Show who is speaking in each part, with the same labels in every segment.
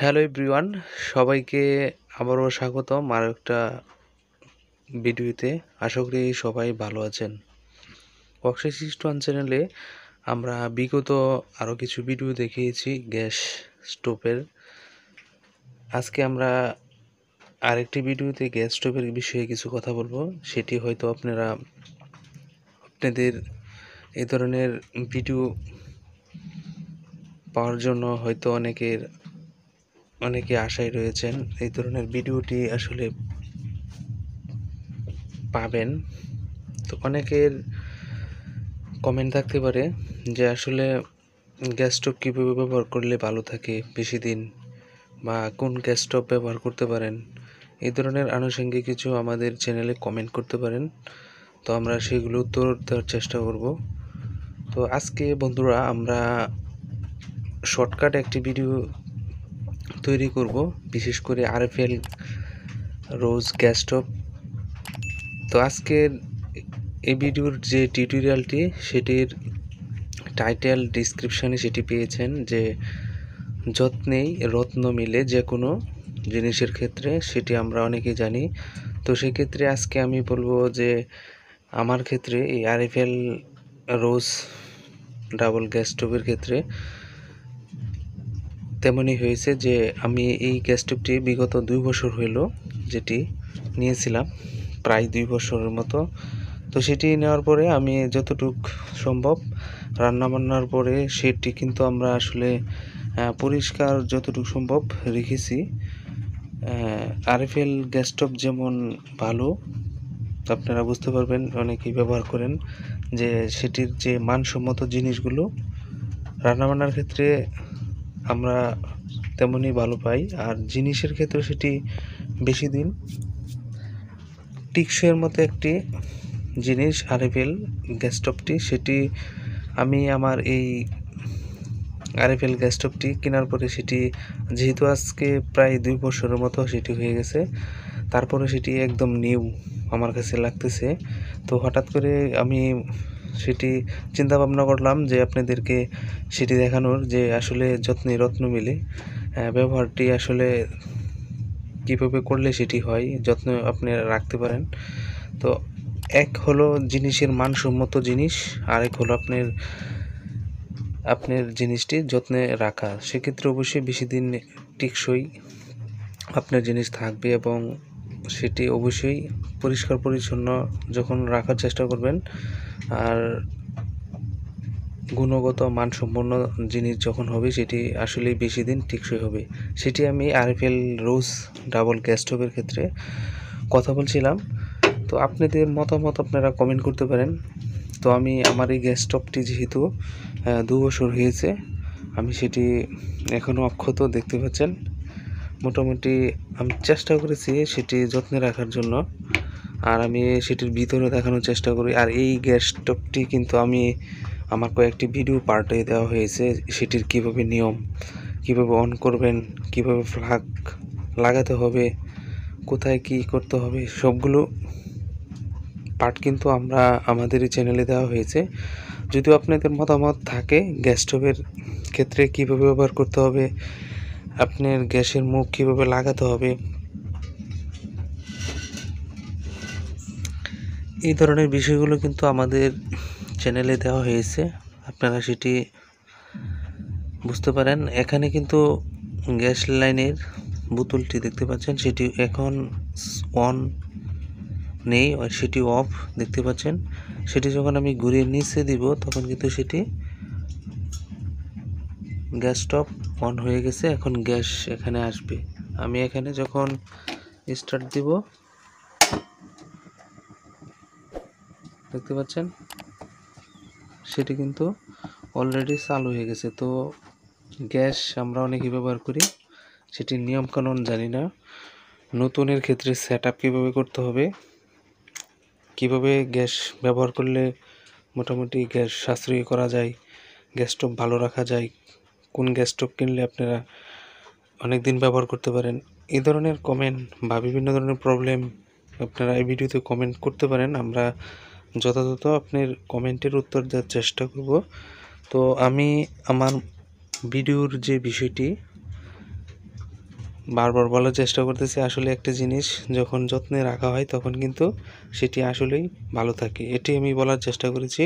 Speaker 1: Hello everyone, সবাইকে আবারও স্বাগতম আর একটা ভিডিওতে। আশা করি সবাই ভালো আছেন। টকশই চ্যানেলে আমরা বিগত আরও কিছু ভিডিও দেখিয়েছি গ্যাস স্টোভের। আজকে আমরা আরেকটি ভিডিওতে গ্যাস স্টোভের বিষয়ে কিছু কথা বলবো। সেটি হয়তো আপনাদের এই ধরনের ভিডিও পাওয়ার জন্য হয়তো অনেকে আশায় রয়েছেন এই ধরনের ভিডিওটি আসলে পাবেন। তো অনেকের কমেন্ট থাকতে পারে যে আসলে গ্যাস স্টোভ কীভাবে ব্যবহার করলে ভালো থাকে বেশি দিন, বা কোন গ্যাস স্টোভ ব্যবহার করতে পারেন, এই ধরনের আনুষঙ্গিক কিছু আমাদের চ্যানেলে কমেন্ট করতে পারেন। তো আমরা সেগুলো উত্তর দেওয়ার চেষ্টা করব। তো আজকে বন্ধুরা আমরা শর্টকাট একটি ভিডিও তৈরি করব, বিশেষ করে আরএফএল রোজ গ্যাস স্টোভ। তো আজকের এই ভিডিওর যে টিউটোরিয়ালটি, সেটির টাইটেল ডিসক্রিপশানে সেটি পেয়েছেন যে যত্নেই রত্ন মিলে, যে কোনো জিনিসের ক্ষেত্রে, সেটি আমরা অনেকেই জানি। তো সেক্ষেত্রে আজকে আমি বলবো যে আমার ক্ষেত্রে এই আরএফএল রোজ ডাবল গ্যাস স্টোভের ক্ষেত্রে তেমনই হয়েছে যে আমি এই গ্যাস স্টোভটি বিগত 2 বছর হইল যেটি নিয়েছিলাম, প্রায় 2 বছরের মতো। তো সেটি নেওয়ার পরে আমি যতটুক সম্ভব রান্নাবান্নার পরে সেটি কিন্তু আমরা আসলে পরিষ্কার যতটুকু সম্ভব রেখেছি। আরএফএল গ্যাস স্টোভ যেমন ভালো, আপনারা বুঝতে পারবেন অনেকেই ব্যবহার করেন, যে সেটির যে মানসম্মত জিনিসগুলো রান্নাবান্নার ক্ষেত্রে আমরা তেমনই ভালো পাই। আর জিনিসের ক্ষেত্রে সেটি বেশি দিন টিকসইয়ের মতো একটি জিনিস আরএফএল গ্যাস স্টোভটি। সেটি আমি আমার এই আরএফএল গ্যাস স্টোভটি কেনার পরে সেটি যেহেতু আজকে প্রায় 2 বছরের মতো সেটি হয়ে গেছে, তারপরে সেটি একদম নিউ আমার কাছে লাগতেছে। তো হঠাৎ করে আমি সেটি চিন্তা ভাবনা করলাম যে আপনাদেরকে সেটি দেখানোর, যে আসলে যত্নে রত্ন মিলে ব্যবহারটি আসলে কীভাবে করলে সেটি হয়, যত্ন আপনি রাখতে পারেন। তো এক হলো জিনিসের মানসম্মত জিনিস, আরেক হলো আপনার জিনিসটি যত্নে রাখা। সেক্ষেত্রে অবশ্যই বেশি দিন টেকসই আপনার জিনিস থাকবে, এবং সেটি অবশ্যই পরিষ্কার পরিচ্ছন্ন যখন রাখার চেষ্টা করবেন, আর গুণগত মানসম্পন্ন জিনিস যখন হবে সেটি আসলেই বেশি দিন টেকসই হবে। সেটি আমি আরএফএল রোজ ডাবল গ্যাস স্টোভের ক্ষেত্রে কথা বলছিলাম। তো আপনাদের মতামত আপনারা কমেন্ট করতে পারেন। তো আমি আমার এই গ্যাস স্টোভটি যেহেতু 2 বছর হয়েছে, আমি সেটি এখনও অক্ষত দেখতে পাচ্ছেন। মোটামুটি আমি চেষ্টা করেছি সেটি যত্নে রাখার জন্য, আর আমি সেটির ভিতরে দেখানোর চেষ্টা করি। আর এই গ্যাস স্টোভটি কিন্তু আমার কয়েকটি ভিডিও পার্টে দেওয়া হয়েছে, সেটির কীভাবে নিয়ম, কীভাবে অন করবেন, কীভাবে ফ্লাগ লাগাতে হবে, কোথায় কী করতে হবে, সবগুলো পার্ট কিন্তু আমাদের এই চ্যানেলে দেওয়া হয়েছে। যদিও আপনাদের মতামত থাকে গ্যাস স্টোভের ক্ষেত্রে কীভাবে ব্যবহার করতে হবে, আপনার গ্যাসের মুখ কীভাবে লাগাতে হবে, এই ধরনের বিষয়গুলো কিন্তু আমাদের চ্যানেলে দেওয়া হয়েছে, আপনারা সেটি বুঝতে পারেন। এখানে কিন্তু গ্যাস লাইনের বোতলটি দেখতে পাচ্ছেন, সেটি এখন অন নেই, সেটি অফ দেখতে পাচ্ছেন। সেটি যখন আমি ঘুরিয়ে নিচে দিব তখন কিন্তু সেটি গ্যাস স্টোভ অন হয়ে গেছে। এখন গ্যাস এখানে আসবে। আমি এখানে যখন স্টার্ট দিব দেখতে পাচ্ছেন সেটি কিন্তু অলরেডি চালু হয়ে গেছে। তো গ্যাস আমরা অনেকেই ব্যবহার করি, সেটির নিয়মকানুন জানি না। নতুনের ক্ষেত্রে সেট আপ কীভাবে করতে হবে, কীভাবে গ্যাস ব্যবহার করলে মোটামুটি গ্যাস সাশ্রয়ী করা যায়, গ্যাস স্টোভ ভালো রাখা যায়, কোন গ্যাস স্টোভ কিনলে আপনারা অনেক দিন ব্যবহার করতে পারেন, এই ধরনের কমেন্ট বা বিভিন্ন ধরনের প্রবলেম আপনারা এই ভিডিওতে কমেন্ট করতে পারেন। আমরা যথাযথ আপনার কমেন্টের উত্তর দেওয়ার চেষ্টা করব। তো আমি আমার ভিডিওর যে বিষয়টি বারবার বলার চেষ্টা করতেছি, আসলে একটা জিনিস যখন যত্নে রাখা হয় তখন কিন্তু সেটি আসলেই ভালো থাকে। এটি আমি বলার চেষ্টা করেছি।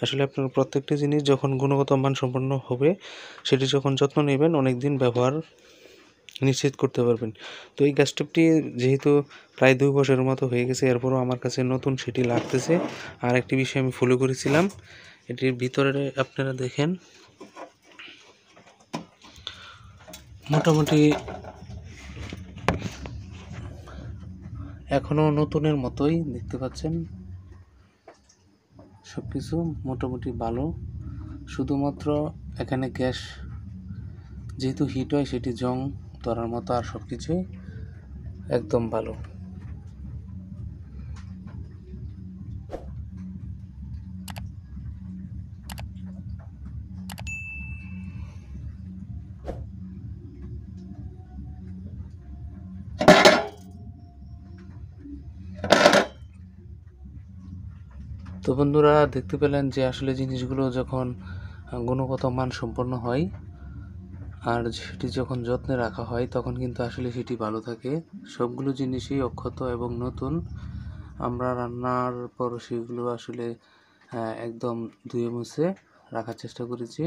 Speaker 1: আসলে আপনার প্রত্যেকটা জিনিস যখন গুণগত মানসম্পন্ন হবে, সেটি যখন যত্ন নেবেন অনেক দিন ব্যবহার নিশ্চিত করতে পারবেন। তো এই গ্যাস স্টোভটি যেহেতু প্রায় 2 বছরের মতো হয়ে গেছে, এরপরও আমার কাছে নতুন সেটি লাগতেছে। আর একটি বিষয় আমি ফলো করেছিলাম, এটির ভিতরে আপনারা দেখেন মোটামুটি এখনও নতুনের মতোই দেখতে পাচ্ছেন, সব কিছু মোটামুটি ভালো। শুধুমাত্র এখানে গ্যাস যেহেতু হিট হয় সেটি জং ধরার মতো, আর সব কিছুই একদম ভালো। তো বন্ধুরা, দেখতে পেলেন যে আসলে জিনিসগুলো যখন গুণগত মান সম্পন্ন হয় আর সেটি যখন যত্নে রাখা হয় তখন কিন্তু আসলে সেটি ভালো থাকে। সবগুলো জিনিসই অক্ষত এবং নতুন। আমরা রান্নার পর সেগুলো আসলে একদম ধুয়ে মুছে রাখার চেষ্টা করেছি,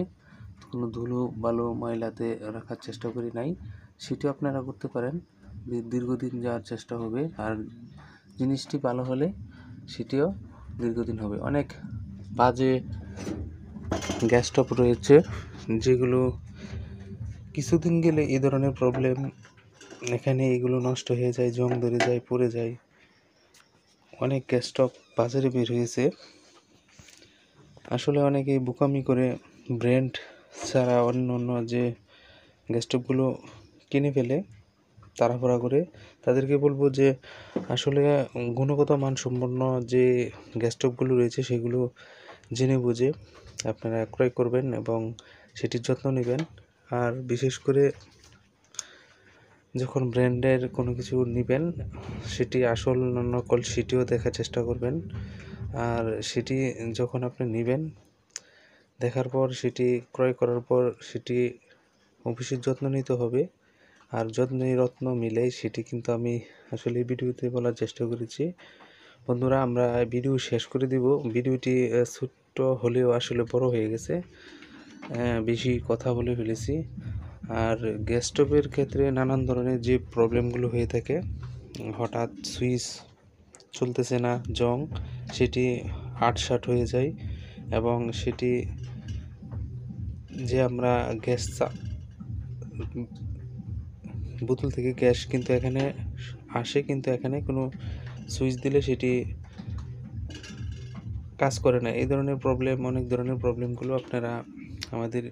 Speaker 1: কোনো ধুলো বালু ময়লাতে রাখার চেষ্টা করি নাই। সেটিও আপনারা করতে পারেন, দীর্ঘদিন যাওয়ার চেষ্টা হবে। আর জিনিসটি ভালো হলে সেটিও দীর্ঘদিন হবে। অনেক বাজে গ্যাস স্টোভ রয়েছে যেগুলো কিছুদিন গেলে এই ধরনের প্রবলেম, এখানে এগুলো নষ্ট হয়ে যায়, জং ধরে যায়, পড়ে যায়। অনেক গ্যাস স্টোভ বাজারে বের হয়েছে। আসলে অনেকেই বোকামি করে ব্র্যান্ড ছাড়া অন্য অন্য যে গ্যাস স্টোভগুলো কিনে ফেলে তাড়াহুড়া করে। তাদেরকে বলবো যে আসলে গুণগত মানসম্পন্ন যে গ্যাস স্টোভগুলো রয়েছে সেগুলো জেনে বুঝে আপনারা ক্রয় করবেন এবং সেটির যত্ন নেবেন। আর বিশেষ করে যখন ব্র্যান্ডের কোনো কিছু নেবেন সেটি আসল নকল সেটিও দেখার চেষ্টা করবেন। আর সেটি যখন আপনি নেবেন, দেখার পর সেটি ক্রয় করার পর সেটি অবশ্যই যত্ন নিতে হবে। আর যত্ন রত্ন মিলে সেটি কিন্তু আমি আসলে ভিডিওতে বলার চেষ্টা করেছি। বন্ধুরা, আমরা ভিডিও শেষ করে দিব। ভিডিওটি ছোট্ট হলেও আসলে বড় হয়ে গেছে, বেশি কথা বলে ফেলেছি। আর গ্যাস স্টোভের ক্ষেত্রে নানান ধরনের যে প্রবলেমগুলো হয়ে থাকে, হঠাৎ সুইচ চলতেছে না, জং, সেটি আটসাট হয়ে যায় এবং সেটি যে আমরা গ্যাস বোতল থেকে গ্যাস কিন্তু এখানে আসে, কিন্তু এখানে কোনো সুইচ দিলে সেটি কাজ করে না। এই ধরনের প্রবলেম, অনেক ধরনের প্রবলেমগুলো আপনারা আমাদের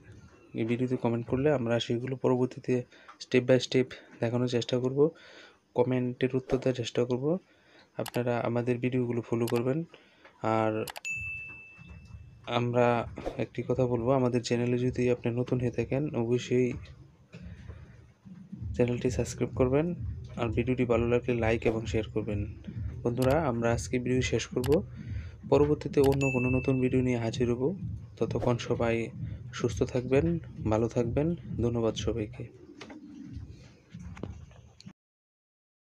Speaker 1: এই ভিডিওতে কমেন্ট করলে আমরা সেগুলো পরবর্তীতে স্টেপ বাই স্টেপ দেখানোর চেষ্টা করব, কমেন্টের উত্তর দেওয়ার চেষ্টা করব। আপনারা আমাদের ভিডিওগুলো ফলো করবেন। আর আমরা একটি কথা বলবো, আমাদের চ্যানেলে যদি আপনি নতুন হয়ে থাকেন অবশ্যই চ্যানেলটি সাবস্ক্রাইব করবেন। আর ভিডিওটি ভালো লাগলে লাইক এবং শেয়ার করবেন। বন্ধুরা, আমরা আজকে ভিডিও শেষ করব, পরবর্তীতে অন্য কোনো নতুন ভিডিও নিয়ে হাজির হব। ততক্ষণ সবাই সুস্থ থাকবেন, ভালো থাকবেন। ধন্যবাদ সবাইকে।